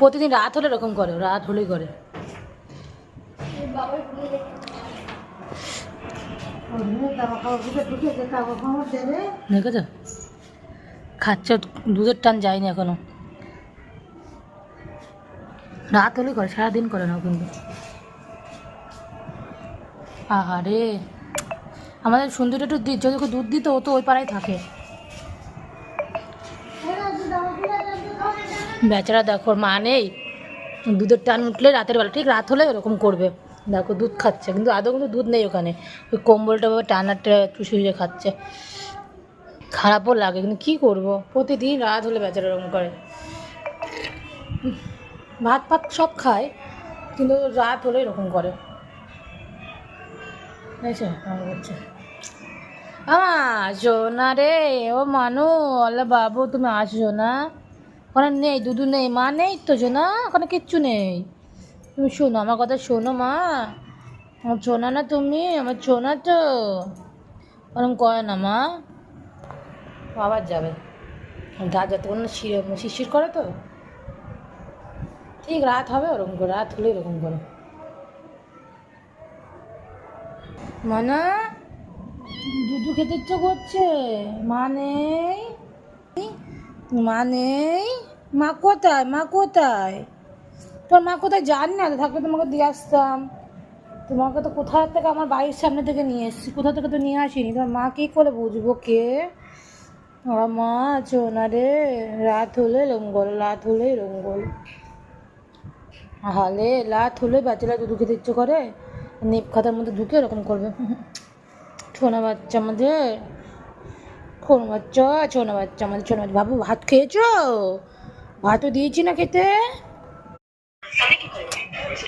প্রতিদিন রাত হলে এরকম করে, রাত হলেই করে। দেখেছ খাচ্ছে, দুধের টান যায়নি এখনো, রাত হলেই করে, সারাদিন করে না কিন্তু। আরে আমাদের সুন্দর একটু যদি ওকে দুধ দিত, ও তো ওই পাড়ায় থাকে। বেচারা দেখো, মা নেই, দুধের টান উঠলে রাতের বেলা, ঠিক রাত হলে এরকম করবে। দেখো দুধ খাচ্ছে, কিন্তু আদৌ কিন্তু দুধ নেই ওখানে, ওই কম্বলটা ভাবে টানাটা চুষে চুষে খাচ্ছে। খারাপও লাগে, কিন্তু কী করবো, প্রতিদিন রাত হলে বেচারা এরকম করে। ভাত ফাত সব খায়, কিন্তু রাত হলে এরকম করে। বুঝেছে আমার হচ্ছে আসো না রে, ও মানু, আল্লাহ বাবু তুমি আসো না, ওখানে নেই, দুধু নেই, মা নেই তো না, ওখানে কিচ্ছু নেই। তুমি শোনো আমার কথা, শোনো মা, আমার শোনা না তুমি, আমার শোনা তো, ওরকম করে না মা। আবার যাবে, গা যতক্ষণ না শিরশির করে তো, ঠিক রাত হবে ওরকম করে, রাত হলে এরকম করে। মানা দুধু খেতে ইচ্ছে করছে, মা নেই, মা নেই, মা কোথায়, মা কোথায়, তোর মা কোথায়, জানি না, থাকলে তোমাকে দিয়ে আসতাম, তোমাকে তো কোথা থেকে আমার বাড়ির সামনে থেকে নিয়ে এসেছি, কোথা থেকে তো নিয়ে আসিনি, তোমার মা কী করে বুঝবো কে, আমার মা আছো না রে, রাত হলে লঙ্গল, রাত হলে লঙ্গল, হালে রাত হলে বাচ্চারা দুধু খেতে ইচ্ছে করে, নেপ খাতার মধ্যে ঢুকে এরকম করবে। ছোনা বাচ্চা আমাদের, ছোনা বাচ্চা, ছোনা বাচ্চা আমাদের, ছোনা বাচ্চা। বাবু ভাত খেয়েছো, ভাতও দিয়েছি না খেতে।